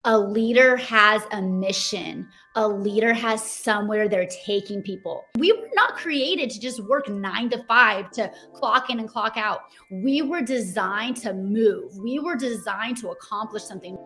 A leader has a mission. A leader has somewhere they're taking people. We were not created to just work 9 to 5 to clock in and clock out. We were designed to move. We were designed to accomplish something.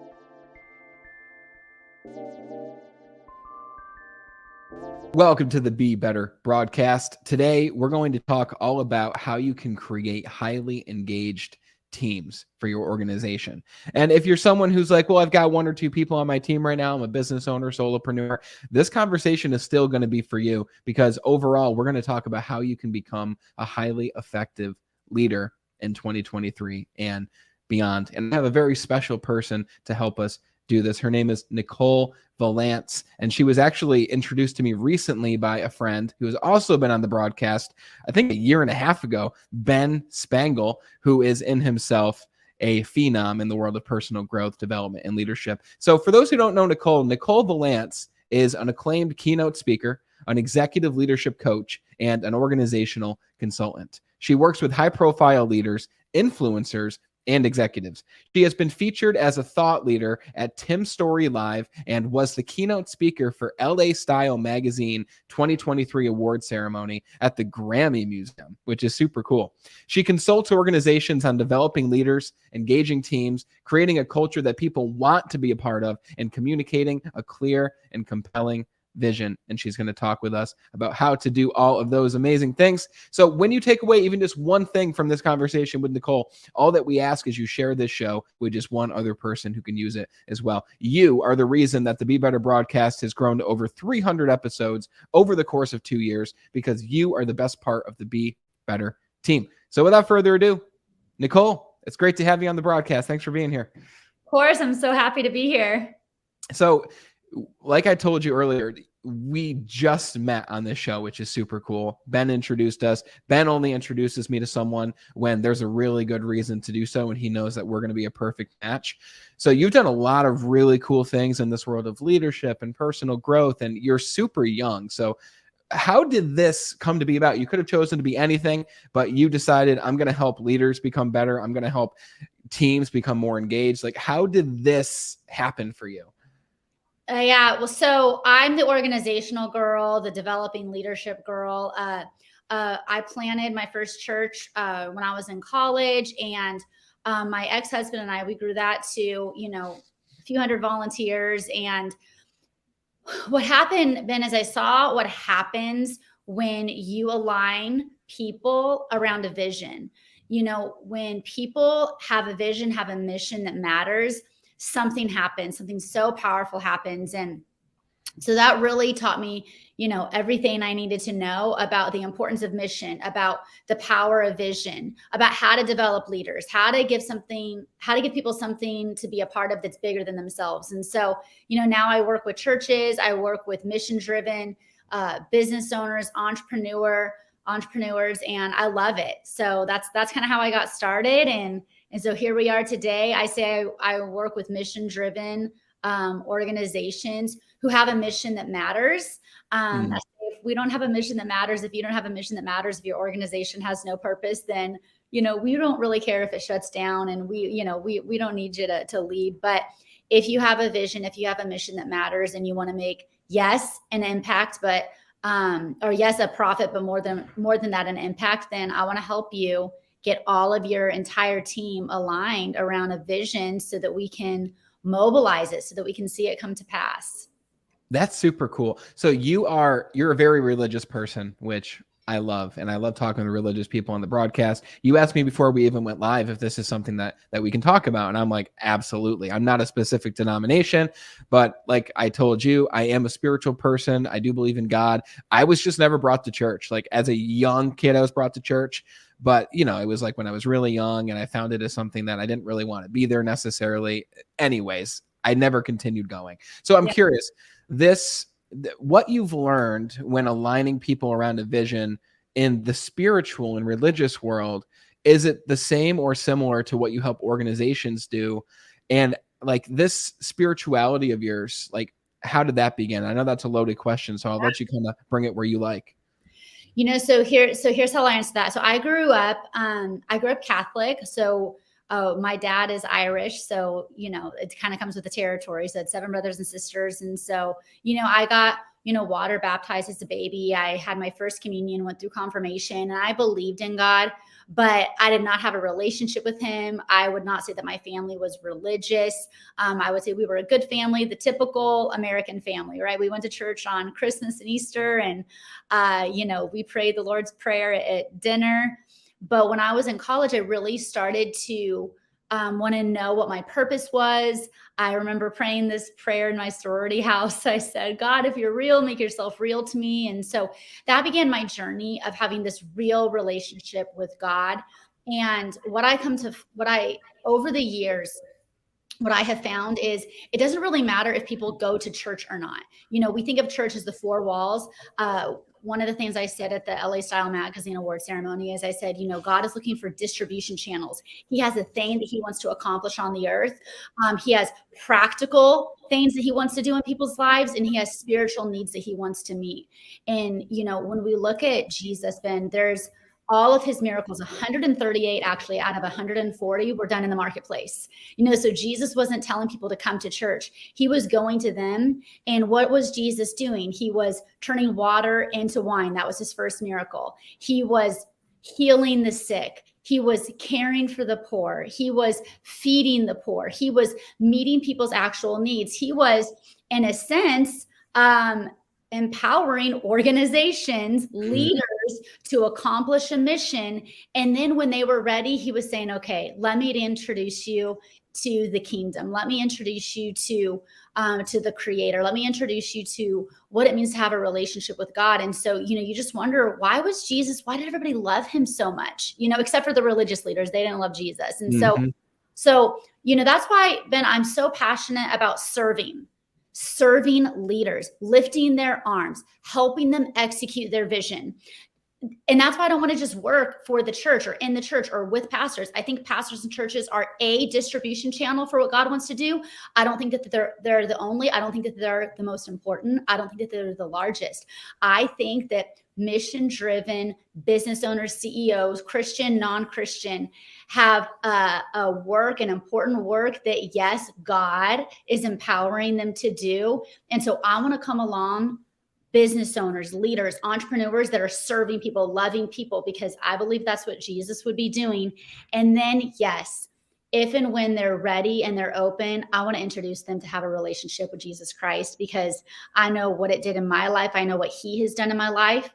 Welcome to the Be Better broadcast. Today, we're going to talk all about how you can create highly engaged teams for your organization. And if you're someone who's like, well, I've got 1 or 2 people on my team right now, I'm a business owner, solopreneur, this conversation is still going to be for you, because overall, we're going to talk about how you can become a highly effective leader in 2023 and beyond. And I have a very special person to help us do this. Her name is Nicole Vallance, and she was actually introduced to me recently by a friend who has also been on the broadcast, I think a year and a half ago, Ben Spangle, who is in himself a phenom in the world of personal growth, development, and leadership. So for those who don't know Nicole Vallance is an acclaimed keynote speaker, an executive leadership coach, and an organizational consultant. She works with high-profile leaders, influencers, and executives. She has been featured as a thought leader at Tim Story Live and was the keynote speaker for LA Style Magazine 2023 award ceremony at the Grammy Museum, which is super cool. She consults organizations on developing leaders, engaging teams, creating a culture that people want to be a part of, and communicating a clear and compelling vision. And she's going to talk with us about how to do all of those amazing things. So when you take away even just one thing from this conversation with Nicole, all that we ask is you share this show with just one other person who can use it as well. You are the reason that the Be Better broadcast has grown to over 300 episodes over the course of 2 years, because you are the best part of the Be Better team. So without further ado, Nicole, it's great to have you on the broadcast. Thanks for being here. Of course, I'm so happy to be here. So like I told you earlier, we just met on this show, which is super cool. Ben introduced us. Ben only introduces me to someone when there's a really good reason to do so, and he knows that we're going to be a perfect match. So you've done a lot of really cool things in this world of leadership and personal growth, and you're super young. So how did this come to be about? You could have chosen to be anything, but you decided, I'm going to help leaders become better. I'm going to help teams become more engaged. Like, how did this happen for you? Yeah, well, so I'm the organizational girl, the developing leadership girl. I planted my first church when I was in college, and my ex-husband and I, we grew that to, a few hundred volunteers. And what happened, Ben, is I saw what happens when you align people around a vision. When people have a vision, have a mission that matters, something happens, something so powerful happens. And so that really taught me, everything I needed to know about the importance of mission, about the power of vision, about how to develop leaders, how to give people something to be a part of that's bigger than themselves. And so, now I work with churches, I work with mission-driven business owners, entrepreneurs, and I love it. So that's kind of how I got started. And so here we are today. I say I work with mission-driven organizations who have a mission that matters. If we don't have a mission that matters, if you don't have a mission that matters, if your organization has no purpose, then, we don't really care if it shuts down, and we don't need you to lead. But if you have a vision, if you have a mission that matters, and you want to make, yes, an impact, but or yes, a profit, but more than that, an impact, then I want to help you get all of your entire team aligned around a vision so that we can mobilize it, so that we can see it come to pass. That's super cool. So you're a very religious person, which I love. And I love talking to religious people on the broadcast. You asked me before we even went live if this is something that we can talk about. And I'm like, absolutely. I'm not a specific denomination, but like I told you, I am a spiritual person. I do believe in God. I was just never brought to church. Like as a young kid, I was brought to church. But, it was like when I was really young, and I found it as something that I didn't really want to be there necessarily. Anyways, I never continued going. So I'm curious, what you've learned when aligning people around a vision in the spiritual and religious world, is it the same or similar to what you help organizations do? And like this spirituality of yours, like how did that begin? I know that's a loaded question, so I'll let you kind of bring it where you like. So here's how I answer that. So I grew up Catholic. So My dad is Irish, so, it kind of comes with the territory. So I had 7 brothers and sisters. And so, I got, water baptized as a baby. I had my first communion, went through confirmation, and I believed in God, but I did not have a relationship with him. I would not say that my family was religious. I would say we were a good family, the typical American family, right? We went to church on Christmas and Easter, and, we prayed the Lord's Prayer at dinner. But when I was in college, I really started to want to know what my purpose was. I remember praying this prayer in my sorority house. I said, God, if you're real, make yourself real to me. And so that began my journey of having this real relationship with God. And over the years, what I have found is it doesn't really matter if people go to church or not. We think of church as the 4 walls. One of the things I said at the LA Style Magazine Award ceremony is I said, God is looking for distribution channels. He has a thing that he wants to accomplish on the earth. He has practical things that he wants to do in people's lives, and he has spiritual needs that he wants to meet. And, when we look at Jesus, Ben, there's all of his miracles, 138 actually out of 140 were done in the marketplace. So Jesus wasn't telling people to come to church. He was going to them. And what was Jesus doing? He was turning water into wine. That was his first miracle. He was healing the sick. He was caring for the poor. He was feeding the poor. He was meeting people's actual needs. He was, in a sense, empowering organizations, leaders to accomplish a mission. And then when they were ready, he was saying, okay, let me introduce you to the kingdom. Let me introduce you to the creator. Let me introduce you to what it means to have a relationship with God. And so, you just wonder, why did everybody love him so much? Except for the religious leaders, they didn't love Jesus. And so, that's why, Ben, I'm so passionate about serving leaders, lifting their arms, helping them execute their vision. And that's why I don't want to just work for the church or in the church or with pastors. I think pastors and churches are a distribution channel for what God wants to do. I don't think that they're the only. I don't think that they're the most important. I don't think that they're the largest. I think that mission-driven business owners, CEOs, Christian, non-Christian, have an important work that, yes, God is empowering them to do. And so I want to come along, business owners, leaders, entrepreneurs that are serving people, loving people, because I believe that's what Jesus would be doing. And then, yes, if and when they're ready and they're open, I want to introduce them to have a relationship with Jesus Christ, because I know what it did in my life. I know what he has done in my life.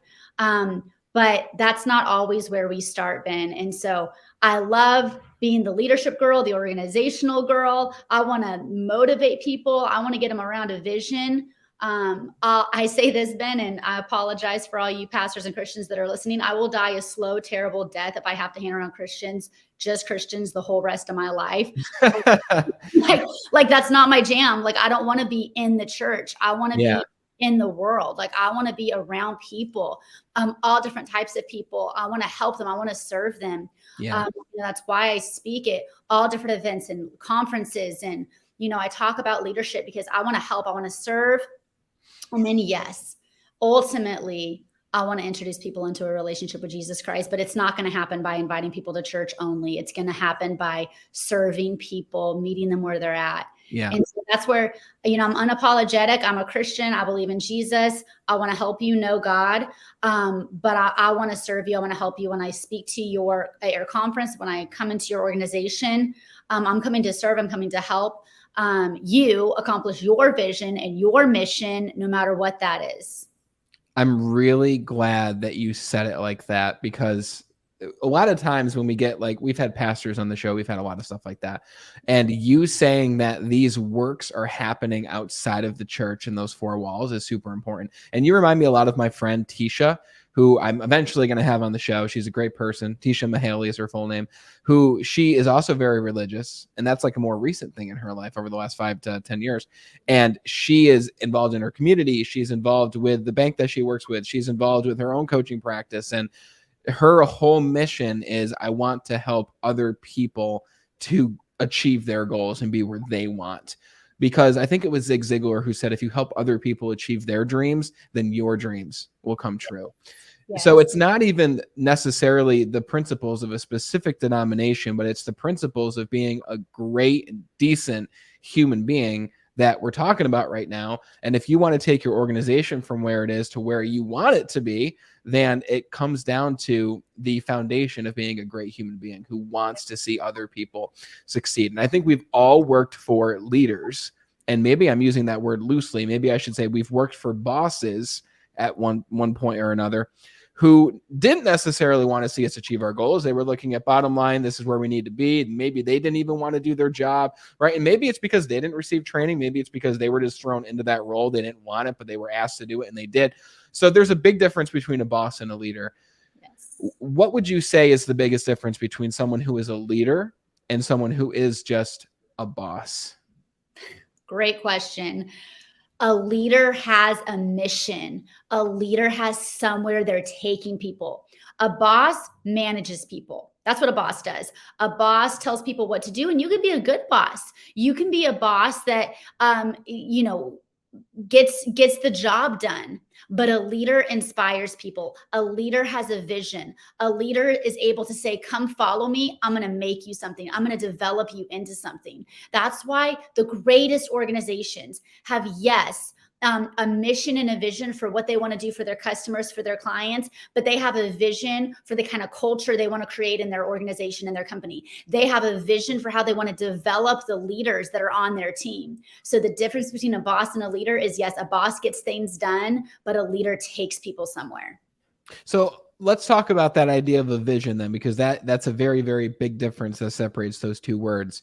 But that's not always where we start, Ben. And so I love being the leadership girl, the organizational girl. I want to motivate people. I want to get them around a vision. I say this, Ben, and I apologize for all you pastors and Christians that are listening. I will die a slow, terrible death if I have to hang around just Christians the whole rest of my life. like that's not my jam. Like, I don't want to be in the church. I want to be in the world. Like, I want to be around people, all different types of people. I want to help them. I want to serve them. That's why I speak at all different events and conferences. And, I talk about leadership because I want to help. I want to serve. And then, yes, ultimately, I want to introduce people into a relationship with Jesus Christ, but it's not going to happen by inviting people to church only. It's going to happen by serving people, meeting them where they're at. Yeah. And so that's where, I'm unapologetic. I'm a Christian. I believe in Jesus. I want to help you know God. But I want to serve you. I want to help you when I speak to at your conference, when I come into your organization. I'm coming to serve. I'm coming to help you accomplish your vision and your mission, no matter what that is. I'm really glad that you said it like that, because a lot of times when we get, we've had pastors on the show, we've had a lot of stuff like that. And you saying that these works are happening outside of the church and those 4 walls is super important. And you remind me a lot of my friend Tisha, who I'm eventually going to have on the show. She's a great person. Tisha Mahaley is her full name, who she is also very religious. And that's a more recent thing in her life over the last 5 to 10 years. And she is involved in her community. She's involved with the bank that she works with. She's involved with her own coaching practice. And her whole mission is, I want to help other people to achieve their goals and be where they want. Because I think it was Zig Ziglar who said, if you help other people achieve their dreams, then your dreams will come true. So Yes. it's not even necessarily the principles of a specific denomination, but it's the principles of being a great, decent human being that we're talking about right now. And if you want to take your organization from where it is to where you want it to be, then it comes down to the foundation of being a great human being who wants to see other people succeed. And I think we've all worked for leaders, and maybe I'm using that word loosely. Maybe I should say we've worked for bosses at one point or another who didn't necessarily want to see us achieve our goals. They were looking at bottom line, this is where we need to be. Maybe they didn't even want to do their job, right? And maybe it's because they didn't receive training. Maybe it's because they were just thrown into that role. They didn't want it, but they were asked to do it and they did. So there's a big difference between a boss and a leader. Yes. What would you say is the biggest difference between someone who is a leader and someone who is just a boss? Great question. A leader has a mission. A leader has somewhere they're taking people. A boss manages people. That's what a boss does. A boss tells people what to do, and you can be a good boss. You can be a boss that, gets the job done. But a leader inspires people. A leader has a vision. A leader is able to say, come follow me. I'm going to make you something. I'm going to develop you into something. That's why the greatest organizations have, yes, a mission and a vision for what they want to do for their customers, for their clients, but they have a vision for the kind of culture they want to create in their organization and their company. They have a vision for how they want to develop the leaders that are on their team. So the difference between a boss and a leader is, yes, a boss gets things done, but a leader takes people somewhere. So let's talk about that idea of a vision then, because that's a very, very big difference that separates those two words.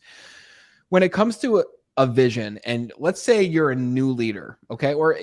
When it comes to a vision, and let's say you're a new leader, okay, or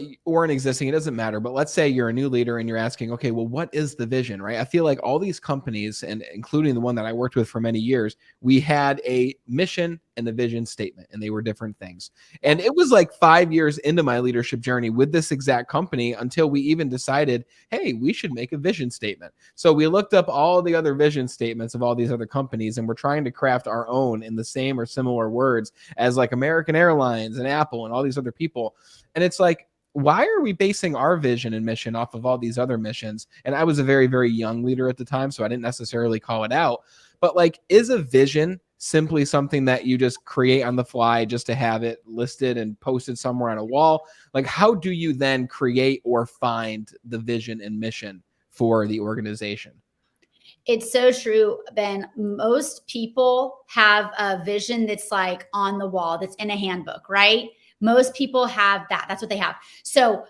an existing, it doesn't matter, but let's say you're a new leader and you're asking, okay, well, what is the vision, right? I feel like all these companies, and including the one that I worked with for many years, we had a mission and a vision statement, and they were different things. And it was like 5 years into my leadership journey with this exact company until we even decided, hey, we should make a vision statement. So we looked up all the other vision statements of all these other companies, and we're trying to craft our own in the same or similar words as like American Airlines and Apple and all these other people. And it's like, why are we basing our vision and mission off of all these other missions? And I was a very, very young leader at the time, so I didn't necessarily call it out. But like, is a vision simply something that you just create on the fly just to have it listed and posted somewhere on a wall? Like, how do you then create or find the vision and mission for the organization? It's so true, Ben. Most people have a vision that's like on the wall, that's in a handbook, right? Most people have that. That's what they have. So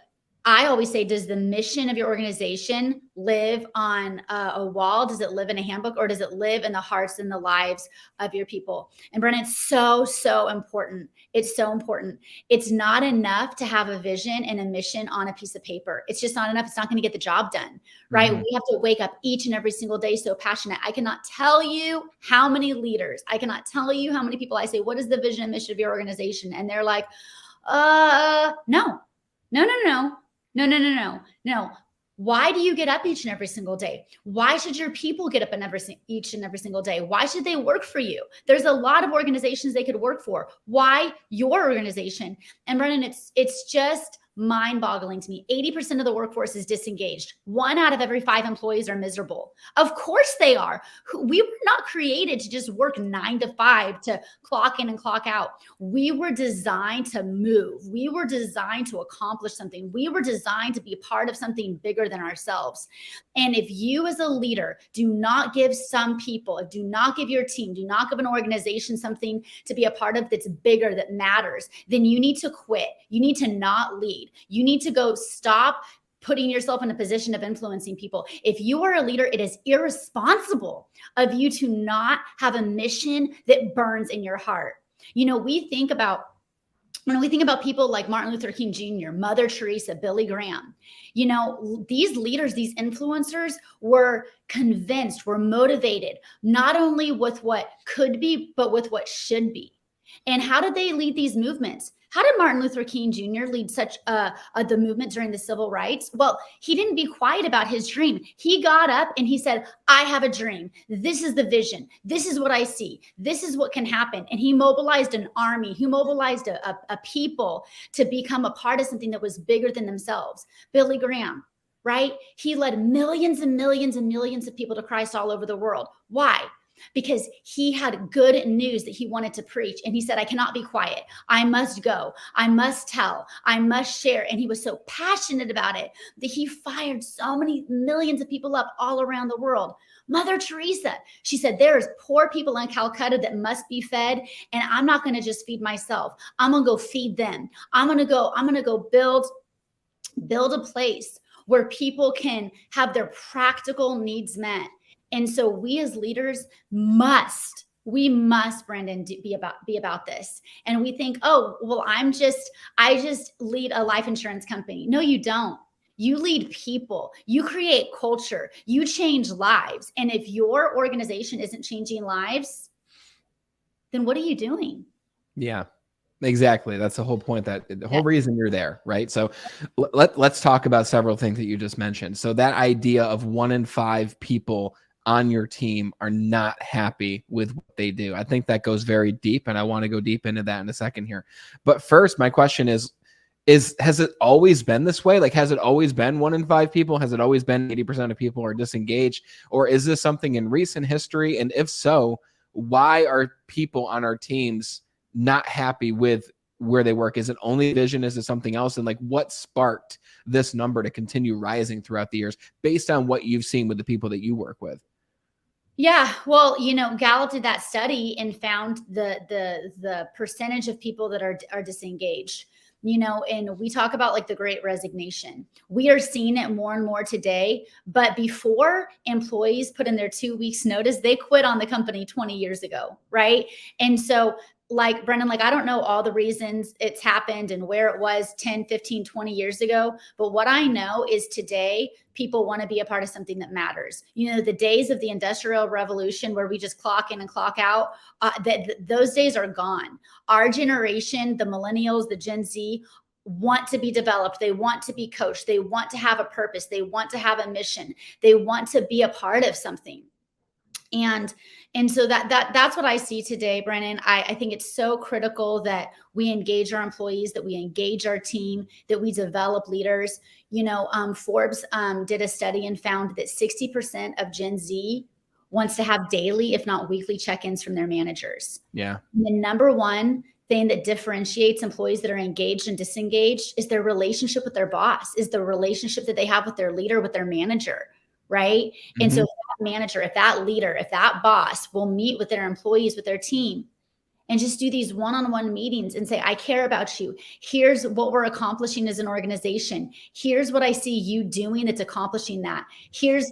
I always say, does the mission of your organization live on a wall? Does it live in a handbook, or does it live in the hearts and the lives of your people? And Brennan, it's so, so important. It's so important. It's not enough to have a vision and a mission on a piece of paper. It's just not enough. It's not going to get the job done, right? We have to wake up each and every single day so passionate. I cannot tell you how many leaders, I cannot tell you how many people I say, what is the vision and mission of your organization? And they're like, no. Why do you get up each and every single day? Why should your people get up each and every single day? Why should they work for you? There's a lot of organizations they could work for. Why your organization? And Brennan, it's just mind-boggling to me. 80% of the workforce is disengaged. 1 out of every 5 employees are miserable. Of course they are. We were not created to just work 9 to 5 to clock in and clock out. We were designed to move. We were designed to accomplish something. We were designed to be part of something bigger than ourselves. And if you as a leader do not give some people, do not give your team, do not give an organization something to be a part of that's bigger, that matters, then you need to quit. You need to not lead. You need to go stop putting yourself in a position of influencing people. If you are a leader, it is irresponsible of you to not have a mission that burns in your heart. You know, when we think about people like Martin Luther King Jr., Mother Teresa, Billy Graham, you know, these leaders, these influencers were convinced, were motivated, not only with what could be, but with what should be. And how did they lead these movements? How did Martin Luther King Jr. lead such the movement during the civil rights? Well, he didn't be quiet about his dream. He got up and he said, I have a dream. This is the vision. This is what I see. This is what can happen. And he mobilized an army. He mobilized a people to become a part of something that was bigger than themselves. Billy Graham, right? He led millions and millions and millions of people to Christ all over the world. Why? Because he had good news that he wanted to preach. And he said, I cannot be quiet. I must go. I must tell. I must share. And he was so passionate about it that he fired so many millions of people up all around the world. Mother Teresa, she said, there's poor people in Calcutta that must be fed. And I'm not going to just feed myself. I'm going to go feed them. I'm going to go build a place where people can have their practical needs met. And so we as leaders must, Brendan, be about this. And we think, oh, well, I just lead a life insurance company. No, you don't. You lead people, you create culture, you change lives. And if your organization isn't changing lives, then what are you doing? Yeah. Exactly. That's the whole point, that the whole reason you're there, right? So let's talk about several things that you just mentioned. So that idea of 1 in 5 people on your team are not happy with what they do. I think that goes very deep, and I want to go deep into that in a second here. But first, my question is has it always been this way? Like, has it always been 1 in 5 people? Has it always been 80% of people are disengaged? Or is this something in recent history? And if so, why are people on our teams not happy with where they work? Is it only vision? Is it something else? And like, what sparked this number to continue rising throughout the years based on what you've seen with the people that you work with? Yeah, well, Gallup did that study and found the percentage of people that are disengaged. And we talk about like the Great Resignation. We are seeing it more and more today. But before employees put in their 2 weeks notice, they quit on the company 20 years ago, right? And so, like, Brendan, like, I don't know all the reasons it's happened and where it was 10, 15, 20 years ago. But what I know is today, people want to be a part of something that matters. The days of the Industrial Revolution where we just clock in and clock out, those days are gone. Our generation, the millennials, the Gen Z, want to be developed. They want to be coached. They want to have a purpose. They want to have a mission. They want to be a part of something. And so that's what I see today, Brennan. I think it's so critical that we engage our employees, that we engage our team, that we develop leaders. Forbes did a study and found that 60% of Gen Z wants to have daily, if not weekly, check-ins from their managers. Yeah. And the number one thing that differentiates employees that are engaged and disengaged is their relationship with their boss, is the relationship that they have with their leader, with their manager, right? Mm-hmm. And so if that manager, if that leader, if that boss will meet with their employees, with their team, and just do these one-on-one meetings and say, I care about you. Here's what we're accomplishing as an organization. Here's what I see you doing that's accomplishing that. Here's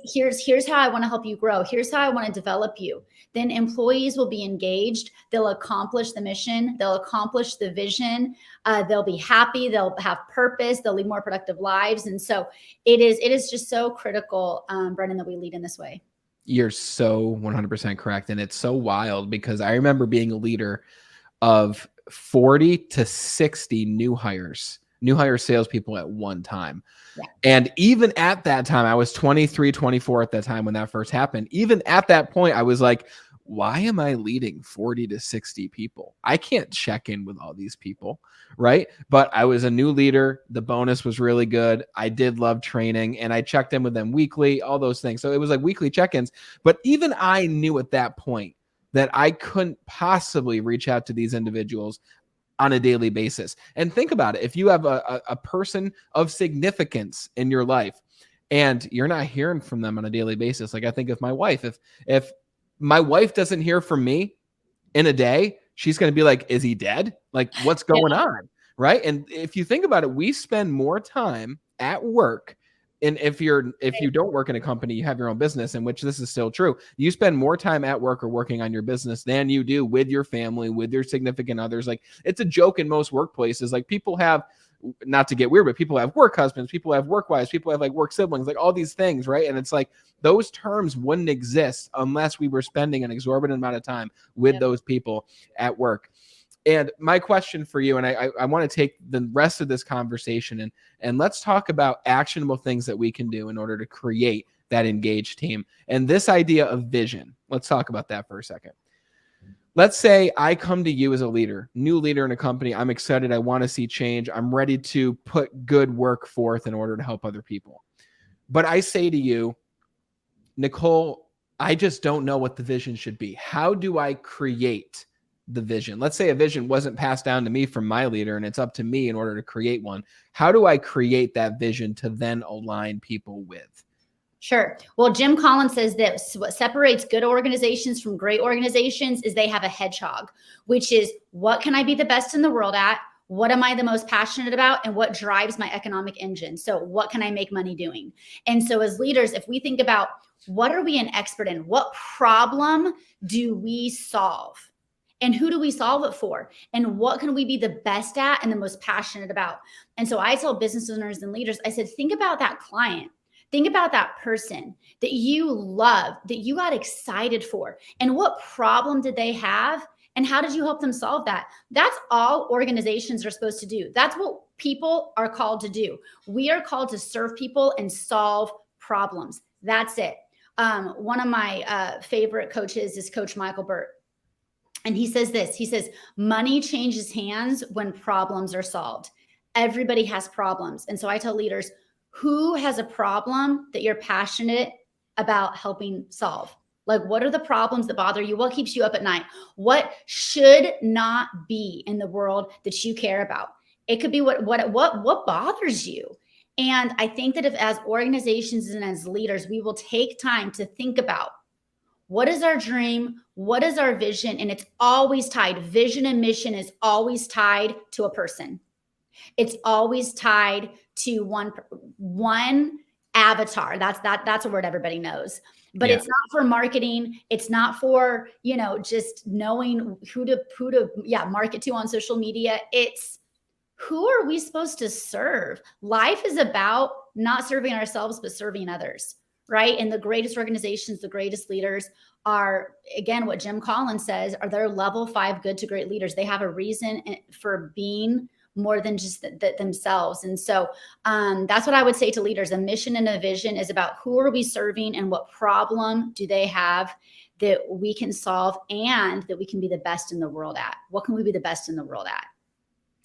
how I want to help you grow. Here's how I want to develop you. Then employees will be engaged. They'll accomplish the mission. They'll accomplish the vision. They'll be happy. They'll have purpose. They'll lead more productive lives. And so it is just so critical, Brendan, that we lead in this way. You're so 100% correct. And it's so wild because I remember being a leader of 40 to 60 new hire salespeople at one time. Yeah. And even at that time, I was 23, 24 at that time when that first happened. Even at that point, I was like, why am I leading 40 to 60 people? I can't check in with all these people, right? But I was a new leader. The bonus was really good. I did love training, and I checked in with them weekly, all those things. So it was like weekly check-ins. But even I knew at that point that I couldn't possibly reach out to these individuals on a daily basis. And think about it. If you have a person of significance in your life and you're not hearing from them on a daily basis, like I think of my wife, if my wife doesn't hear from me in a day, she's going to be like, is he dead? Like, what's going on? Right. And if you think about it, we spend more time at work. And if you don't work in a company, you have your own business, in which this is still true. You spend more time at work or working on your business than you do with your family, with your significant others. Like, it's a joke in most workplaces. Like, people have, not to get weird, but people have work husbands, people have work wives, people have like work siblings, like all these things, right? And it's like those terms wouldn't exist unless we were spending an exorbitant amount of time with those people at work. And my question for you, and I want to take the rest of this conversation and let's talk about actionable things that we can do in order to create that engaged team. And this idea of vision, let's talk about that for a second. Let's say I come to you as a leader, new leader in a company. I'm excited. I want to see change. I'm ready to put good work forth in order to help other people. But I say to you, Nicole, I just don't know what the vision should be. How do I create the vision? Let's say a vision wasn't passed down to me from my leader and it's up to me in order to create one. How do I create that vision to then align people with? Sure. Well, Jim Collins says that what separates good organizations from great organizations is they have a hedgehog, which is what can I be the best in the world at? What am I the most passionate about? And what drives my economic engine? So what can I make money doing? And so as leaders, if we think about what are we an expert in? What problem do we solve? And who do we solve it for? And what can we be the best at and the most passionate about? And so I tell business owners and leaders, I said, think about that client. Think about that person that you love, that you got excited for, and what problem did they have? And how did you help them solve that? That's all organizations are supposed to do. That's what people are called to do. We are called to serve people and solve problems. That's it. One of my favorite coaches is Coach Michael Burt. And he says this, he says, money changes hands when problems are solved. Everybody has problems. And so I tell leaders, who has a problem that you're passionate about helping solve? Like, what are the problems that bother you? What keeps you up at night? What should not be in the world that you care about? It could be what bothers you. And I think that if as organizations and as leaders, we will take time to think about what is our dream? What is our vision? And it's always tied. Vision and mission is always tied to a person. It's always tied to one avatar. That's a word everybody knows. But it's not for marketing. It's not for, just knowing who to market to on social media. It's who are we supposed to serve? Life is about not serving ourselves, but serving others, right? And the greatest organizations, the greatest leaders are, again, what Jim Collins says, are they're level 5 good to great leaders. They have a reason for being more than just themselves. And so that's what I would say to leaders. A mission and a vision is about who are we serving and what problem do they have that we can solve and that we can be the best in the world at. What can we be the best in the world at?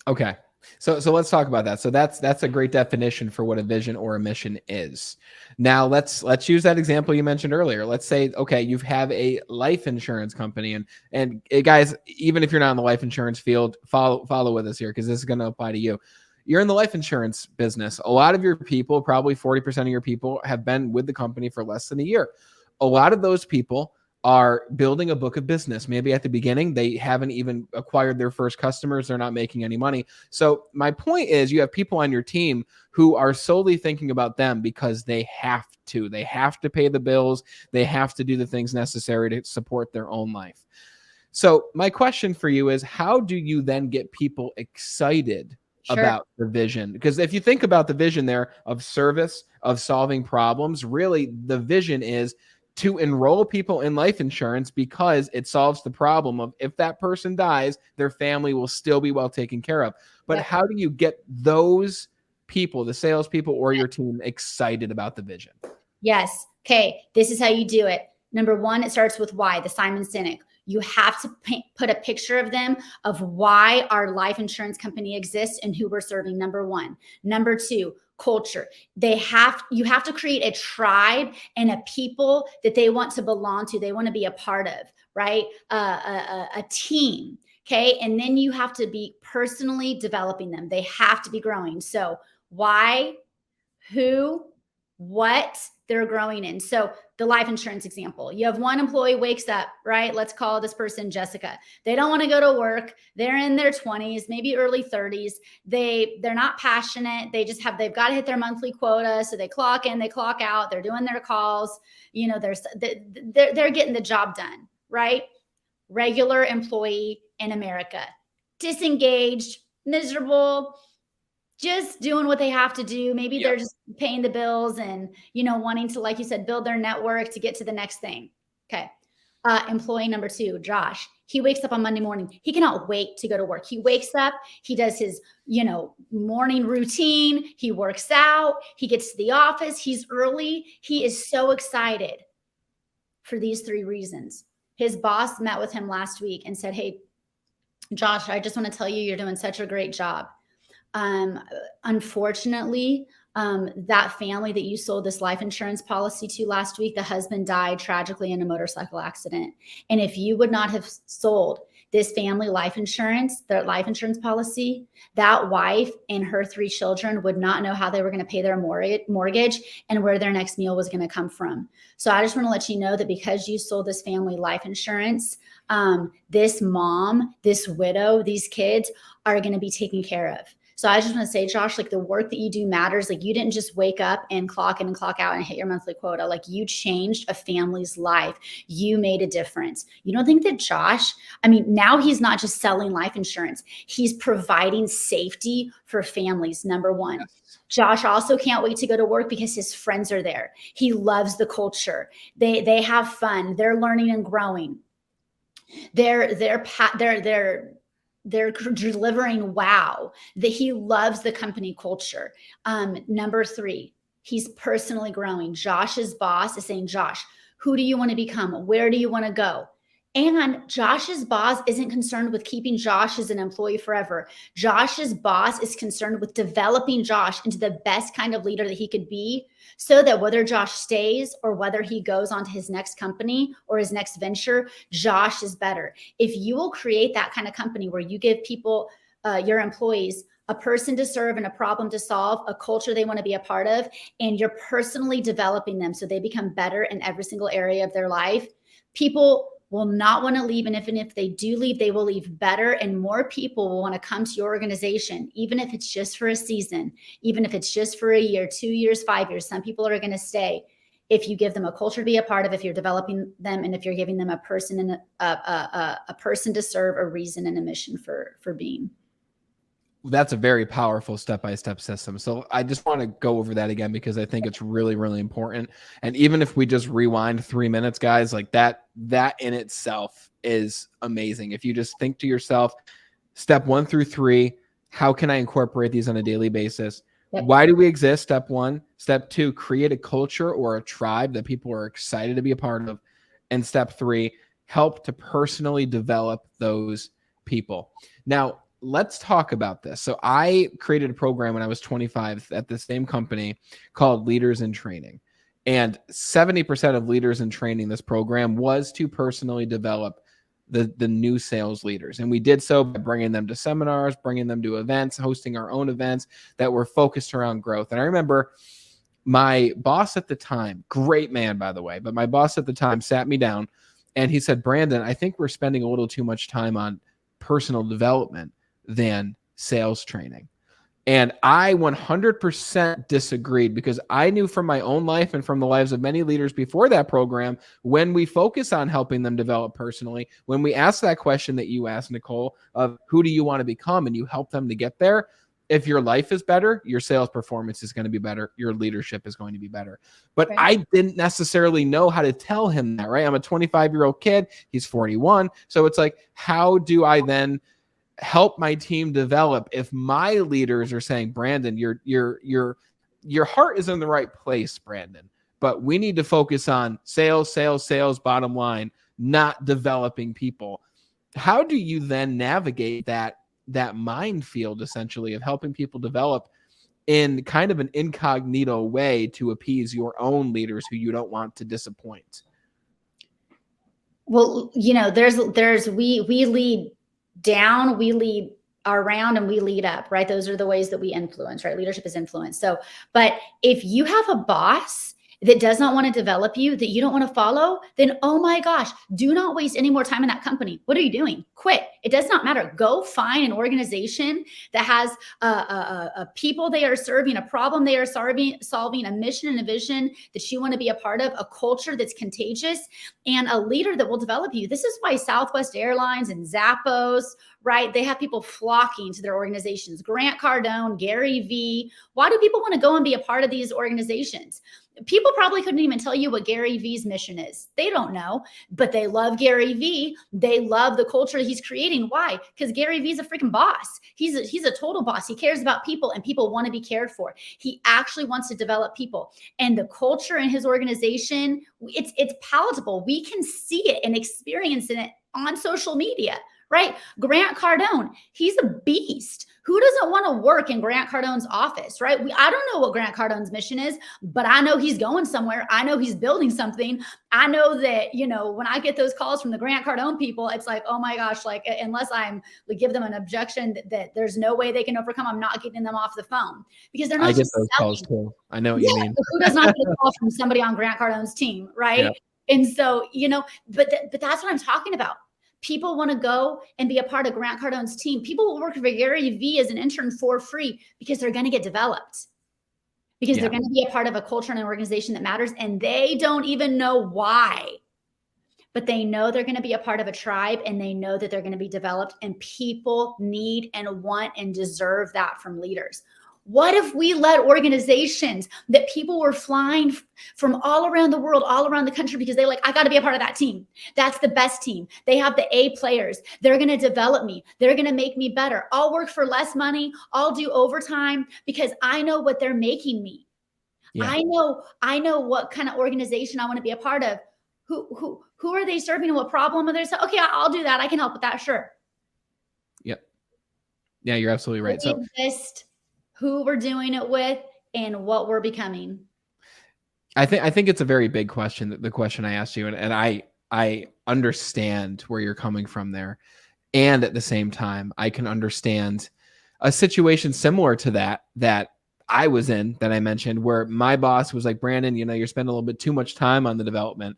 Okay. So let's talk about that. So that's a great definition for what a vision or a mission is. Now let's use that example you mentioned earlier. Let's say, okay, you have a life insurance company and guys, even if you're not in the life insurance field, follow with us here, because this is going to apply to you. You're in the life insurance business. A lot of your people, probably 40% of your people, have been with the company for less than a year. A lot of those people are building a book of business. Maybe at the beginning, they haven't even acquired their first customers. They're not making any money. So my point is, you have people on your team who are solely thinking about them because they have to. They have to pay the bills. They have to do the things necessary to support their own life. So my question for you is, how do you then get people excited about the vision? Because if you think about the vision there of service, of solving problems, really the vision is to enroll people in life insurance because it solves the problem of if that person dies, their family will still be well taken care of. But how do you get those people, the salespeople or your team, excited about the vision? Yes. Okay. This is how you do it. Number one, it starts with why, the Simon Sinek. You have to put a picture of them, of why our life insurance company exists and who we're serving. Number one. Number two, culture. You have to create a tribe and a people that they want to belong to. They want to be a part of, right? A team. Okay. And then you have to be personally developing them. They have to be growing. So why, who, what they're growing in. So the life insurance example, you have one employee wakes up, right? Let's call this person Jessica. They don't want to go to work. They're in their 20s, maybe early 30s. They're not passionate. They've got to hit their monthly quota. So they clock in, they clock out, they're doing their calls. They're getting the job done, right? Regular employee in America, disengaged, miserable, just doing what they have to do. Maybe they're just paying the bills and, wanting to, like you said, build their network to get to the next thing. Okay. Employee number 2, Josh, he wakes up on Monday morning. He cannot wait to go to work. He wakes up, he does his, morning routine. He works out, he gets to the office, he's early. He is so excited for these 3 reasons. His boss met with him last week and said, "Hey, Josh, I just want to tell you, you're doing such a great job. Unfortunately, that family that you sold this life insurance policy to last week, the husband died tragically in a motorcycle accident. And if you would not have sold this family life insurance, their life insurance policy, that wife and her 3 children would not know how they were going to pay their mortgage and where their next meal was going to come from. So I just want to let you know that because you sold this family life insurance, this mom, this widow, these kids are going to be taken care of. So I just want to say, Josh, like the work that you do matters. Like you didn't just wake up and clock in and clock out and hit your monthly quota. Like you changed a family's life. You made a difference. You don't think that Josh, I mean, now he's not just selling life insurance. He's providing safety for families, number one. Yes. Josh also can't wait to go to work because his friends are there. He loves the culture. They have fun. They're learning and growing. They're delivering wow, that he loves the company culture. Number 3, he's personally growing. Josh's boss is saying, Josh, who do you want to become? Where do you want to go? And Josh's boss isn't concerned with keeping Josh as an employee forever. Josh's boss is concerned with developing Josh into the best kind of leader that he could be, so that whether Josh stays or whether he goes on to his next company or his next venture, Josh is better. If you will create that kind of company where you give people, your employees, a person to serve and a problem to solve, a culture they want to be a part of, and you're personally developing them so they become better in every single area of their life, people will not want to leave. And if they do leave, they will leave better, and more people will want to come to your organization, even if it's just for a season, even if it's just for a year, 2 years, 5 years. Some people are going to stay if you give them a culture to be a part of, if you're developing them, and if you're giving them a person and a person to serve, a reason and a mission for being. That's a very powerful step-by-step system. So I just want to go over that again because I think it's really, really important. And even if we just rewind 3 minutes, guys, like that in itself is amazing. If you just think to yourself, step 1 through 3, how can I incorporate these on a daily basis? Yep. Why do we exist? Step 1. Step 2, create a culture or a tribe that people are excited to be a part of. And step 3, help to personally develop those people. Now, let's talk about this. So I created a program when I was 25 at the same company called Leaders in Training. And 70% of leaders in training, this program was to personally develop the new sales leaders. And we did so by bringing them to seminars, bringing them to events, hosting our own events that were focused around growth. And I remember my boss at the time, great man, by the way, but my boss at the time sat me down and he said, Brandon, I think we're spending a little too much time on personal development than sales training. And I 100% disagreed, because I knew from my own life and from the lives of many leaders before that program, when we focus on helping them develop personally, when we ask that question that you asked, Nicole, of who do you want to become, and you help them to get there, if your life is better, your sales performance is going to be better, your leadership is going to be better. But right. I didn't necessarily know how to tell him that, right? I'm a 25-year-old kid, he's 41. So it's like, how do I then help my team develop if my leaders are saying, Brandon, your heart is in the right place, Brandon, but we need to focus on sales, bottom line, not developing people. How do you then navigate that minefield, essentially, of helping people develop in kind of an incognito way to appease your own leaders who you don't want to disappoint? Well, there's we lead down, we lead around, and we lead up, right? Those are the ways that we influence, right? Leadership is influence. So, but if you have a boss that does not want to develop you, that you don't want to follow, then, oh my gosh, do not waste any more time in that company. What are you doing? Quit. It does not matter. Go find an organization that has a people they are serving, a problem they are solving, a mission and a vision that you want to be a part of, a culture that's contagious, and a leader that will develop you. This is why Southwest Airlines and Zappos, right? They have people flocking to their organizations. Grant Cardone, Gary Vee. Why do people want to go and be a part of these organizations? People probably couldn't even tell you what Gary Vee's mission is. They don't know, but they love Gary Vee. They love the culture he's creating. Why? Because Gary Vee's a freaking boss. He's a total boss. He cares about people, and people want to be cared for. He actually wants to develop people, and the culture in his organization, it's palatable. We can see it and experience it on social media, right? Grant Cardone, he's a beast. Who doesn't want to work in Grant Cardone's office, right? I don't know what Grant Cardone's mission is, but I know he's going somewhere. I know he's building something. I know that, when I get those calls from the Grant Cardone people, it's like, oh my gosh, like, unless I'm like, give them an objection that there's no way they can overcome, I'm not getting them off the phone, because they're not I get just those calls selling. too. I know what you mean. Who does not get a call from somebody on Grant Cardone's team, right? Yeah. And so, but that's what I'm talking about. People want to go and be a part of Grant Cardone's team. People will work for Gary Vee as an intern for free because they're going to get developed, because they're going to be a part of a culture and an organization that matters, and they don't even know why. But they know they're going to be a part of a tribe, and they know that they're going to be developed, and people need and want and deserve that from leaders. What if we let organizations that people were flying from all around the world, all around the country, because they I got to be a part of that team. That's the best team. They have the A players. They're going to develop me. They're going to make me better. I'll work for less money. I'll do overtime because I know what they're making me. Yeah. I know what kind of organization I want to be a part of. Who are they serving and what problem are they? Okay, I'll do that. I can help with that. Sure. Yep. Yeah, you're absolutely right. So who we're doing it with and what we're becoming. I think it's a very big question, the question I asked you, and I understand where you're coming from there. And at the same time, I can understand a situation similar to that I was in, that I mentioned, where my boss was like, Brandon, you're spending a little bit too much time on the development.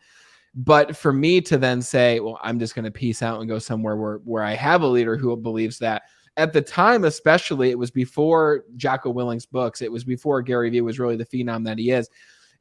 But for me to then say, well, I'm just going to peace out and go somewhere where I have a leader who believes that. At the time, especially, it was before Jocko Willink's books. It was before Gary Vee was really the phenom that he is.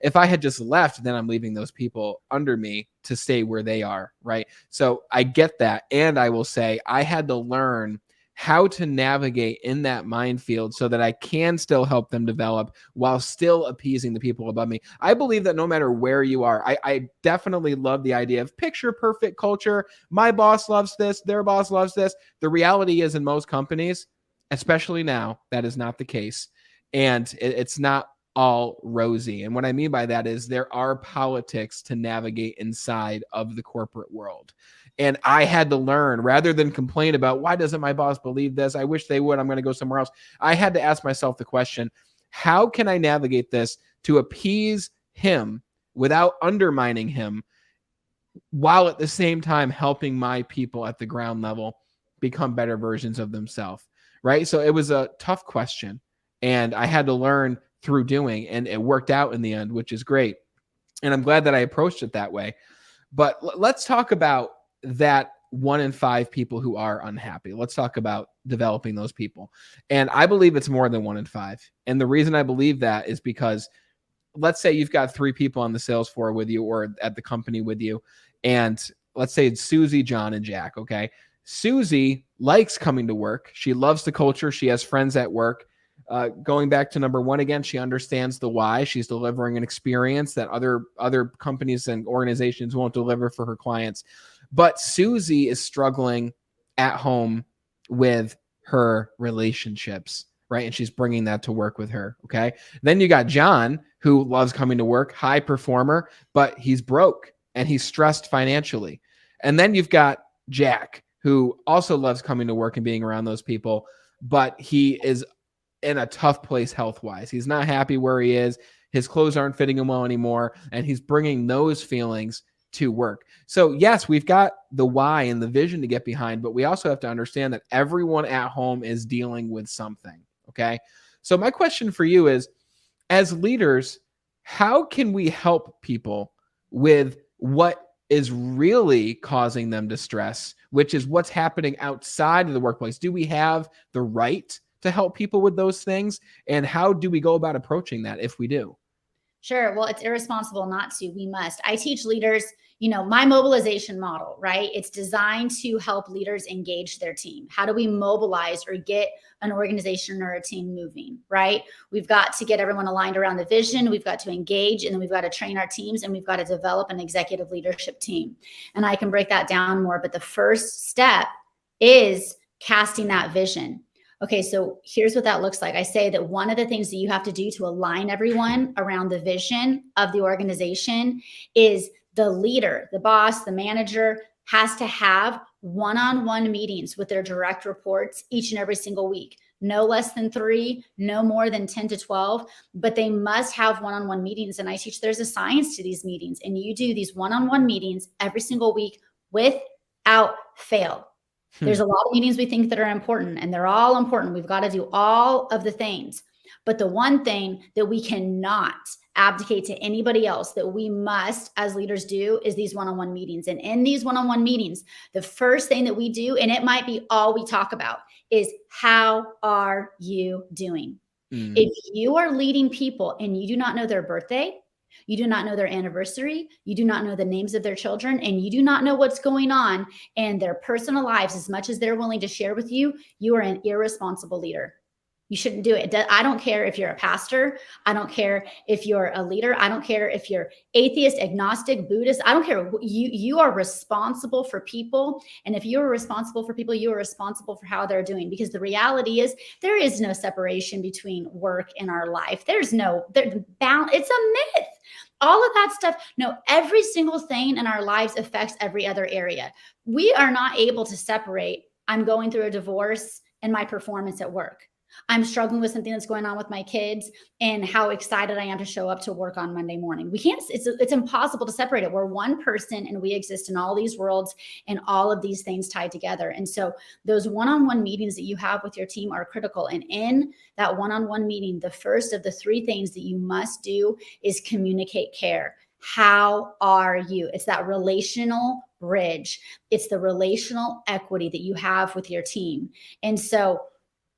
If I had just left, then I'm leaving those people under me to stay where they are, right? So I get that. And I will say I had to learn how to navigate in that minefield so that I can still help them develop while still appeasing the people above me. I believe that no matter where you are, I definitely love the idea of picture perfect culture. My boss loves this, their boss loves this. The reality is, in most companies, especially now, that is not the case. And it's not all rosy. And what I mean by that is there are politics to navigate inside of the corporate world. And I had to learn, rather than complain about, why doesn't my boss believe this? I wish they would. I'm going to go somewhere else. I had to ask myself the question, how can I navigate this to appease him without undermining him, while at the same time helping my people at the ground level become better versions of themselves, right? So it was a tough question, and I had to learn through doing, and it worked out in the end, which is great. And I'm glad that I approached it that way. But let's talk about that 1 in 5 people who are unhappy. Let's talk about developing those people. And I believe it's more than 1 in 5. And the reason I believe that is because, let's say you've got 3 people on the sales floor with you or at the company with you. And let's say it's Susie, John, and Jack. Okay. Susie likes coming to work. She loves the culture. She has friends at work. Going back to number 1 again, she understands the why. She's delivering an experience that other companies and organizations won't deliver for her clients. But Susie is struggling at home with her relationships, right? And she's bringing that to work with her, okay? Then you got John, who loves coming to work, high performer, but he's broke and he's stressed financially. And then you've got Jack, who also loves coming to work and being around those people, but he is in a tough place health-wise. He's not happy where he is. His clothes aren't fitting him well anymore, and he's bringing those feelings to work. So yes, we've got the why and the vision to get behind, but we also have to understand that everyone at home is dealing with something, okay? So my question for you is, as leaders, how can we help people with what is really causing them distress, which is what's happening outside of the workplace? Do we have the right to help people with those things? And how do we go about approaching that if we do? Sure. Well, it's irresponsible not to. We must. I teach leaders, my mobilization model, right? It's designed to help leaders engage their team. How do we mobilize or get an organization or a team moving, right? We've got to get everyone aligned around the vision. We've got to engage, and then we've got to train our teams, and we've got to develop an executive leadership team. And I can break that down more, but the first step is casting that vision. Okay, so here's what that looks like. I say that one of the things that you have to do to align everyone around the vision of the organization is the leader, the boss, the manager has to have one-on-one meetings with their direct reports each and every single week. No less than 3, no more than 10 to 12, but they must have one-on-one meetings. And I teach there's a science to these meetings, and you do these one-on-one meetings every single week without fail. There's a lot of meetings we think that are important, and they're all important. We've got to do all of the things. But the one thing that we cannot abdicate to anybody else, that we must as leaders do, is these one-on-one meetings. And in these one-on-one meetings, the first thing that we do, and it might be all we talk about, is how are you doing? If you are leading people and you do not know their birthday, you do not know their anniversary, you do not know the names of their children, and you do not know what's going on in their personal lives as much as they're willing to share with you, you are an irresponsible leader. You shouldn't do it. I don't care if you're a pastor. I don't care if you're a leader. I don't care if you're atheist, agnostic, Buddhist. I don't care. You are responsible for people. And if you are responsible for people, you are responsible for how they're doing. Because the reality is there is no separation between work and our life. It's a myth. All of that stuff. No, every single thing in our lives affects every other area. We are not able to separate. I'm going through a divorce and my performance at work. I'm struggling with something that's going on with my kids and how excited I am to show up to work on Monday morning. We can't, it's impossible to separate it. We're one person and we exist in all these worlds and all of these things tied together. And so those one-on-one meetings that you have with your team are critical. And in that one-on-one meeting, the first of the 3 things that you must do is communicate care. How are you? It's that relational bridge. It's the relational equity that you have with your team. And so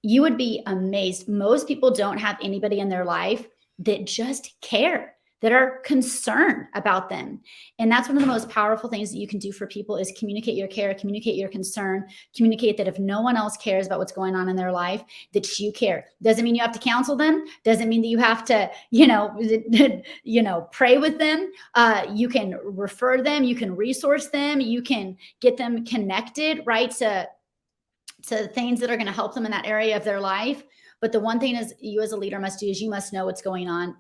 you would be amazed. Most people don't have anybody in their life that just care, that are concerned about them. And that's one of the most powerful things that you can do for people is communicate your care, communicate your concern, communicate that if no one else cares about what's going on in their life, that you care. Doesn't mean you have to counsel them. Doesn't mean that you have to, pray with them. You can refer them. You can resource them. You can get them connected, right, to things that are going to help them in that area of their life. But the one thing is you as a leader must do is you must know what's going on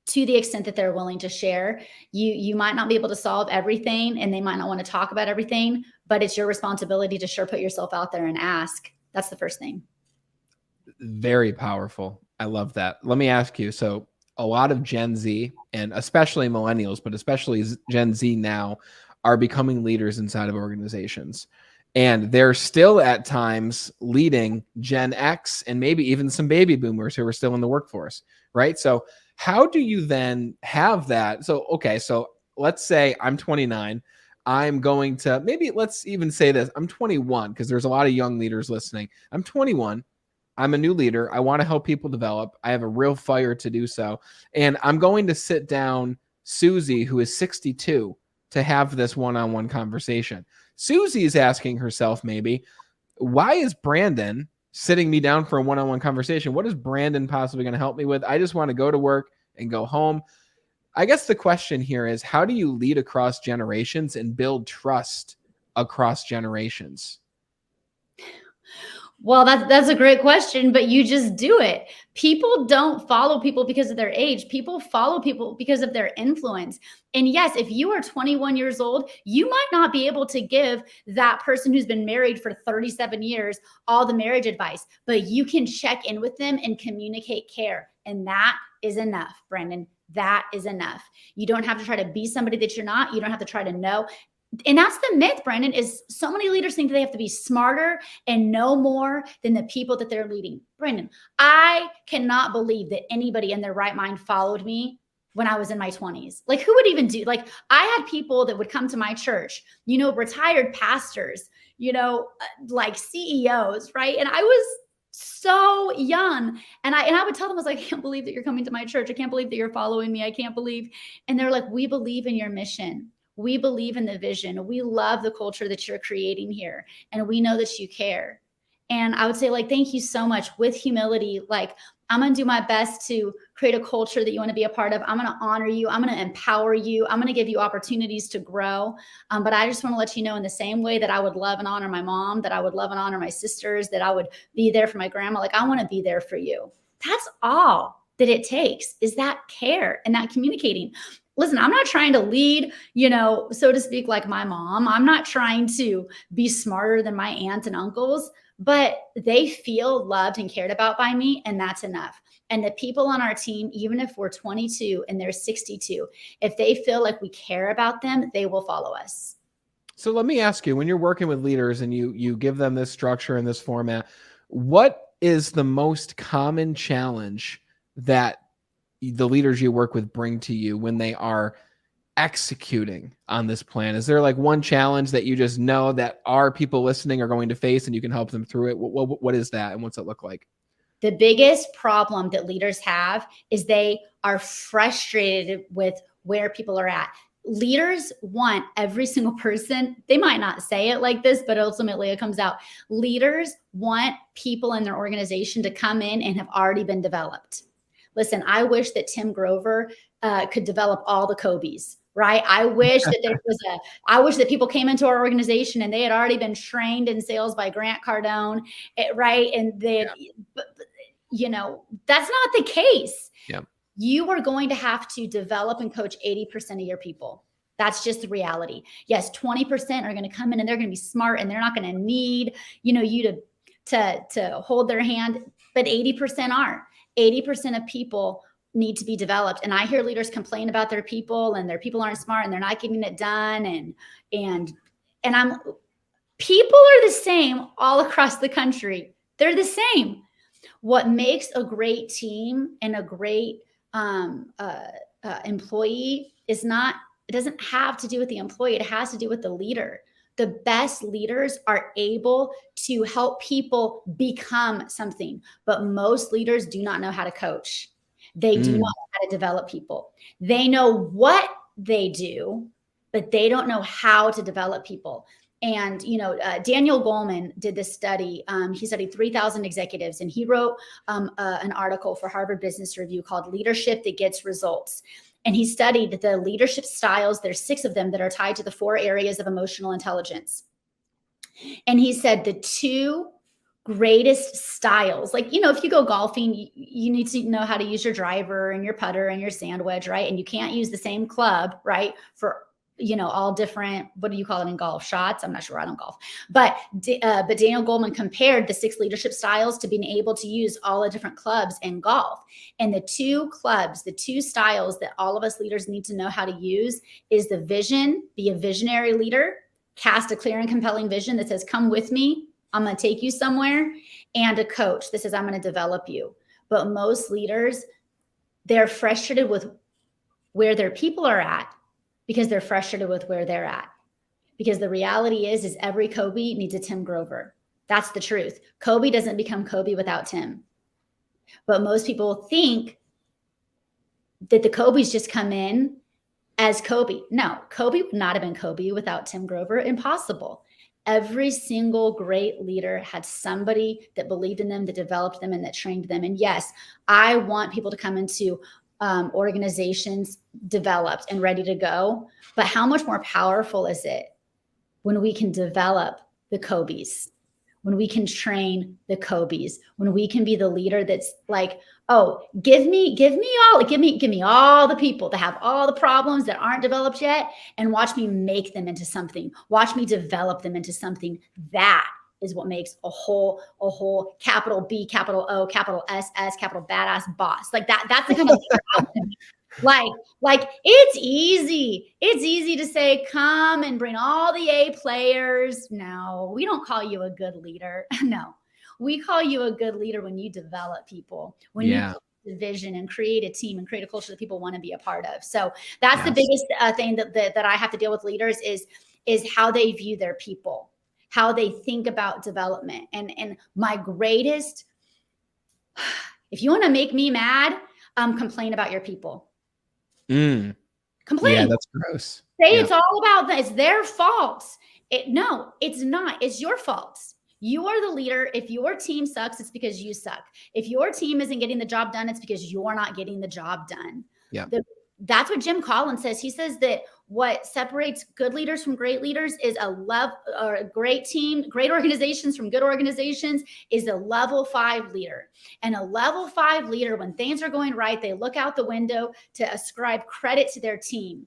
to the extent that they're willing to share. You might not be able to solve everything and they might not want to talk about everything, but it's your responsibility to sure put yourself out there and ask. That's the first thing. Very powerful. I love that. Let me ask you. So a lot of Gen Z and especially millennials, but especially Gen Z now are becoming leaders inside of organizations. And they're still at times leading Gen X and maybe even some baby boomers who are still in the workforce, right? So how do you then have that? So, okay, so let's say I'm 29. I'm going to, maybe let's even say this. I'm 21 because there's a lot of young leaders listening. I'm 21. I'm a new leader. I want to help people develop. I have a real fire to do so. And I'm going to sit down Susie, who is 62, to have this one-on-one conversation. Susie is asking herself maybe, why is Brandon sitting me down for a one-on-one conversation? What is Brandon possibly going to help me with? I just want to go to work and go home. I guess the question here is, how do you lead across generations and build trust across generations? Well, that's a great question, but you just do it. People don't follow people because of their age. People follow people because of their influence. And yes, if you are 21 years old, you might not be able to give that person who's been married for 37 years all the marriage advice, but you can check in with them and communicate care. And that is enough, Brandon. That is enough. You don't have to try to be somebody that you're not. You don't have to try to know. And that's the myth, Brandon, is so many leaders think that they have to be smarter and know more than the people that they're leading. Brandon, I cannot believe that anybody in their right mind followed me when I was in my 20s. Like, who would even do, like, I had people that would come to my church, retired pastors, like CEOs, right? And I was so young. And I would tell them, I was like, I can't believe that you're coming to my church. I can't believe that you're following me. I can't believe. And they're like, we believe in your mission. We believe in the vision. We love the culture that you're creating here. And we know that you care. And I would say, like, thank you so much. With humility, like, I'm going to do my best to create a culture that you want to be a part of. I'm going to honor you. I'm going to empower you. I'm going to give you opportunities to grow. But I just want to let you know, in the same way that I would love and honor my mom, that I would love and honor my sisters, that I would be there for my grandma, like, I want to be there for you. That's all that it takes, is that care and that communicating. listen, I'm not trying to lead, so to speak, like my mom. I'm not trying to be smarter than my aunts and uncles, but they feel loved and cared about by me, and that's enough. And the people on our team, even if we're 22 and they're 62, if they feel like we care about them, they will follow us. So let me ask you, when you're working with leaders and you give them this structure and this format, what is the most common challenge that the leaders you work with bring to you when they are executing on this plan? Is there like one challenge that you just know that our people listening are going to face and you can help them through it? What is that, and what's it look like? The biggest problem that leaders have is they are frustrated with where people are at. Leaders want every single person, they might not say it like this, but ultimately it comes out. Leaders want people in their organization to come in and have already been developed. Listen, I wish that Tim Grover could develop all the Kobe's, right? I wish that I wish that people came into our organization and they had already been trained in sales by Grant Cardone, right? And they, that's not the case. Yeah. You are going to have to develop and coach 80% of your people. That's just the reality. Yes, 20% are going to come in and they're going to be smart and they're not going to need, you to hold their hand, but 80% aren't. 80% of people need to be developed. And I hear leaders complain about their people and their people aren't smart and they're not getting it done. And people are the same all across the country. They're the same. What makes a great team and a great employee it doesn't have to do with the employee. It has to do with the leader. The best leaders are able to help people become something, but most leaders do not know how to coach. They do not know how to develop people. They know what they do, but they don't know how to develop people. And, Daniel Goleman did this study. He studied 3,000 executives, and he wrote an article for Harvard Business Review called Leadership That Gets Results. And he studied the leadership styles. There's 6 of them that are tied to the 4 areas of emotional intelligence. And he said the 2 greatest styles, like, if you go golfing, you need to know how to use your driver and your putter and your sand wedge, right? And you can't use the same club, right? For all different, what do you call it in golf? Shots? I'm not sure. I don't golf. But Daniel Goleman compared the 6 leadership styles to being able to use all the different clubs in golf. And the 2 styles that all of us leaders need to know how to use is the vision, be a visionary leader, cast a clear and compelling vision that says, come with me, I'm going to take you somewhere, and a coach that says, I'm going to develop you. But most leaders, they're frustrated with where their people are at, because they're frustrated with where they're at. Because the reality is every Kobe needs a Tim Grover. That's the truth. Kobe doesn't become Kobe without Tim. But most people think that the Kobe's just come in as Kobe. No, Kobe would not have been Kobe without Tim Grover. Impossible. Every single great leader had somebody that believed in them, that developed them, and that trained them. And yes, I want people to come into organizations developed and ready to go. But how much more powerful is it when we can develop the Kobe's, when we can train the Kobe's, when we can be the leader that's like, oh, give me all the people that have all the problems that aren't developed yet, and watch me make them into something. Watch me develop them into something. That is what makes a whole capital B, capital O, capital S, capital badass boss. Like that. That's the kind of like it's easy. It's easy to say, come and bring all the A players. No, we don't call you a good leader. No, we call you a good leader when you develop people, when you vision and create a team and create a culture that people want to be a part of. So that's the biggest thing that I have to deal with leaders is how they view their people, how they think about development. And my greatest, if you want to make me mad, complain about your people. Complain. Yeah, that's gross. Say it's all about that. It's their fault. No, it's not. It's your fault. You are the leader. If your team sucks, it's because you suck. If your team isn't getting the job done, it's because you're not getting the job done. Yeah. That's what Jim Collins says. He says that what separates good leaders from great leaders is a great team, great organizations from good organizations is a level 5 leader. And a level 5 leader, when things are going right, they look out the window to ascribe credit to their team.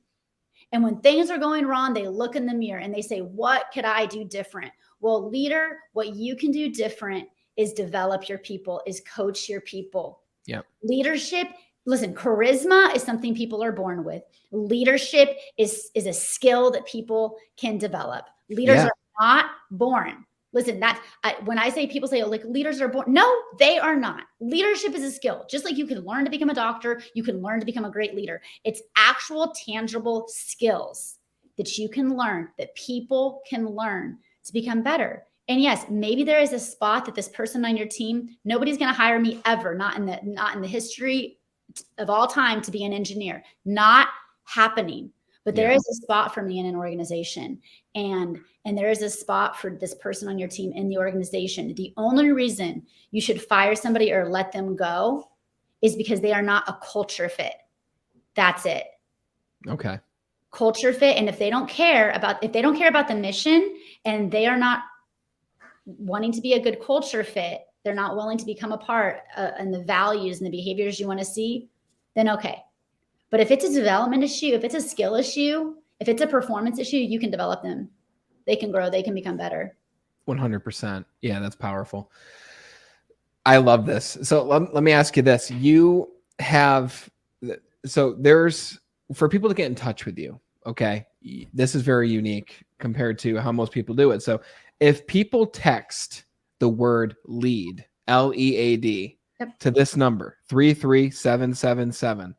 And when things are going wrong, they look in the mirror and they say, what could I do different? Well, leader, what you can do different is develop your people, is coach your people. Yep. Leadership, listen, charisma is something people are born with. Leadership is a skill that people can develop. Leaders are not born. Listen, when I say people say, oh, like leaders are born. No, they are not. Leadership is a skill. Just like you can learn to become a doctor, you can learn to become a great leader. It's actual tangible skills that you can learn, that people can learn to become better. And yes, maybe there is a spot that this person on your team, nobody's going to hire me ever, not in the history of all time to be an engineer, not happening. But there is a spot for me in an organization, and there is a spot for this person on your team in the organization. The only reason you should fire somebody or let them go is because they are not a culture fit. That's it. Okay. Culture fit. And if they don't care about the mission and they are not wanting to be a good culture fit, they're not willing to become a part and the values and the behaviors you want to see, then okay. But if it's a development issue, if it's a skill issue, if it's a performance issue, you can develop them. They can grow. They can become better. 100%. Yeah, that's powerful. I love this. So let me ask you this. For people to get in touch with you, okay, this is very unique compared to how most people do it. So if people text the word lead, LEAD, to this number, 33777,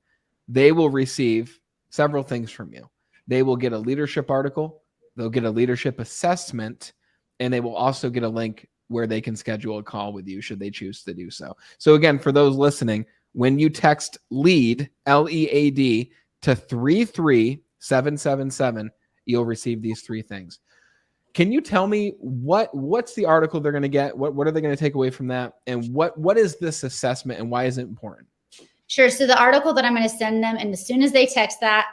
they will receive several things from you. They will get a leadership article, they'll get a leadership assessment, and they will also get a link where they can schedule a call with you should they choose to do so. So again, for those listening, when you text LEAD, LEAD, to 33777, you'll receive these 3 things. Can you tell me what's the article they're going to get? What are they going to take away from that? And what is this assessment and why is it important? Sure. So the article that I'm going to send them, and as soon as they text that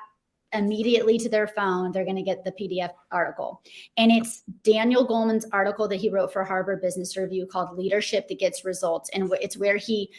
immediately to their phone, they're going to get the PDF article. And it's Daniel Goleman's article that he wrote for Harvard Business Review called Leadership That Gets Results. And it's where he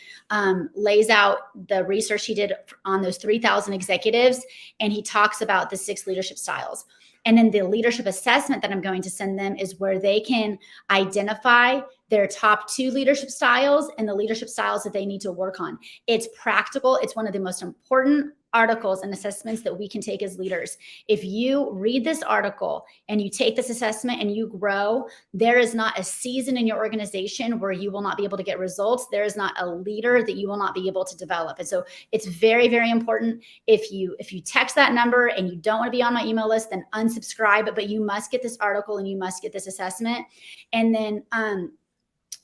lays out the research he did on those 3,000 executives. And he talks about the 6 leadership styles. And then the leadership assessment that I'm going to send them is where they can identify their top 2 leadership styles and the leadership styles that they need to work on. It's practical. It's one of the most important articles and assessments that we can take as leaders. If you read this article and you take this assessment and you grow, there is not a season in your organization where you will not be able to get results. There is not a leader that you will not be able to develop. And so it's very, very important. If you text that number and you don't want to be on my email list, then unsubscribe, but you must get this article and you must get this assessment. And then,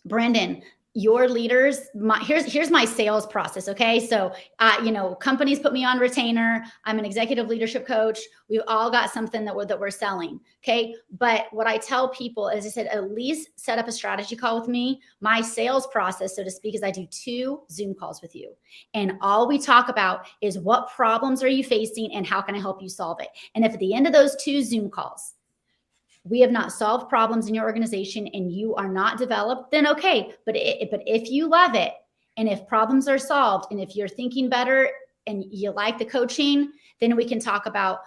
Brandon, your leaders, here's my sales process. Okay. So, companies put me on retainer. I'm an executive leadership coach. We've all got something that we're selling. Okay. But what I tell people is I said, at least set up a strategy call with me. My sales process, so to speak, is I do 2 Zoom calls with you. And all we talk about is what problems are you facing and how can I help you solve it? And if at the end of those 2 Zoom calls, we have not solved problems in your organization and you are not developed, then okay. But if you love it and if problems are solved and if you're thinking better and you like the coaching, then we can talk about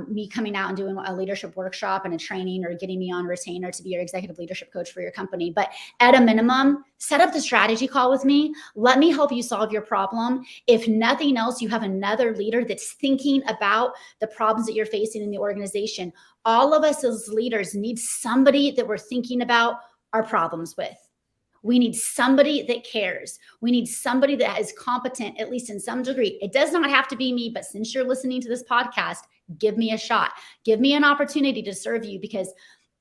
me coming out and doing a leadership workshop and a training or getting me on retainer to be your executive leadership coach for your company. But at a minimum, set up the strategy call with me. Let me help you solve your problem. If nothing else, you have another leader that's thinking about the problems that you're facing in the organization. All of us as leaders need somebody that we're thinking about our problems with. We need somebody that cares. We need somebody that is competent, at least in some degree. It does not have to be me, but since you're listening to this podcast, give me a shot. Give me an opportunity to serve you because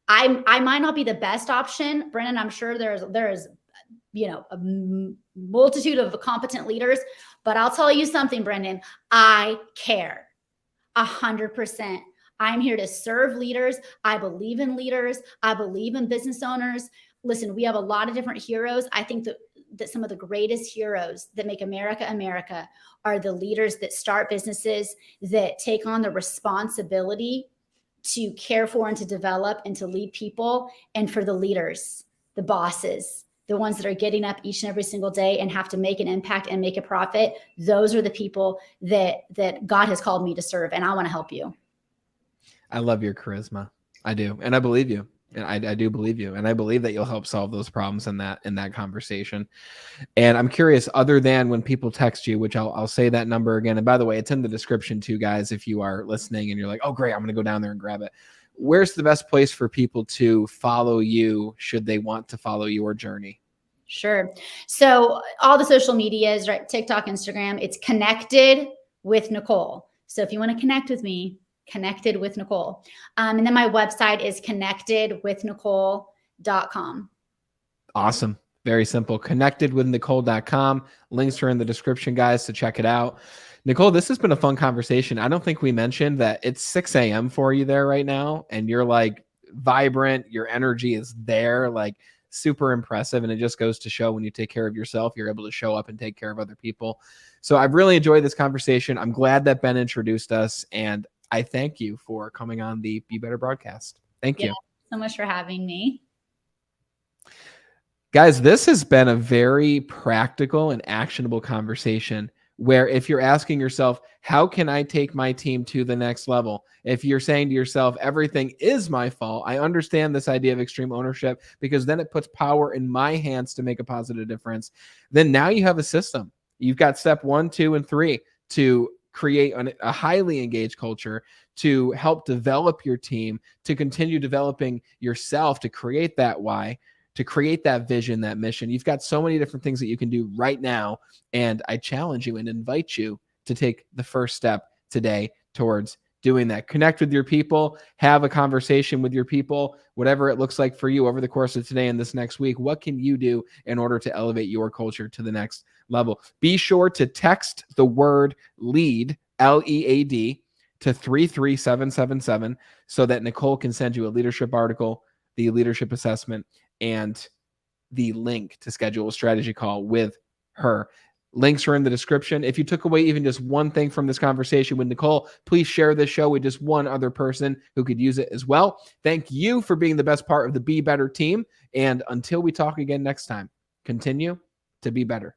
I might not be the best option. Brennan, I'm sure there is a multitude of competent leaders, but I'll tell you something, Brendan, I care 100%. I'm here to serve leaders. I believe in leaders. I believe in business owners. Listen, we have a lot of different heroes. I think that that some of the greatest heroes that make America America are the leaders that start businesses, that take on the responsibility to care for and to develop and to lead people. And for the leaders, the bosses, the ones that are getting up each and every single day and have to make an impact and make a profit, those are the people that God has called me to serve. And I want to help you. I love your charisma. I do. And I believe you. And I do believe you. And I believe that you'll help solve those problems in that conversation. And I'm curious, other than when people text you, which I'll say that number again. And by the way, it's in the description too, guys, if you are listening and you're like, oh, great, I'm going to go down there and grab it. Where's the best place for people to follow you should they want to follow your journey? Sure. So all the social medias, right? TikTok, Instagram, it's Connected with Nicole. So if you want to connect with me, Connected with Nicole. And then my website is connectedwithnicole.com. Awesome. Very simple. Connectedwithnicole.com. Links are in the description, guys, to check it out. Nicole, this has been a fun conversation. I don't think we mentioned that it's 6 a.m. for you there right now, and you're like vibrant. Your energy is there, like super impressive. And it just goes to show when you take care of yourself, you're able to show up and take care of other people. So I've really enjoyed this conversation. I'm glad that Ben introduced us, and I thank you for coming on the Be Better broadcast. Thank you so much for having me. Guys, this has been a very practical and actionable conversation where if you're asking yourself, how can I take my team to the next level? If you're saying to yourself, everything is my fault, I understand this idea of extreme ownership because then it puts power in my hands to make a positive difference. Then now you have a system. You've got step 1, 2, and 3 to create a highly engaged culture, to help develop your team, to continue developing yourself, to create that why, to create that vision, that mission. You've got so many different things that you can do right now. And I challenge you and invite you to take the first step today towards doing that. Connect with your people, have a conversation with your people, whatever it looks like for you over the course of today and this next week. What can you do in order to elevate your culture to the next level? Be sure to text the word LEAD, LEAD, to 33777 so that Nicole can send you a leadership article, the leadership assessment, and the link to schedule a strategy call with her. Links are in the description. If you took away even just one thing from this conversation with Nicole, please share this show with just one other person who could use it as well. Thank you for being the best part of the Be Better team. And until we talk again next time, continue to be better.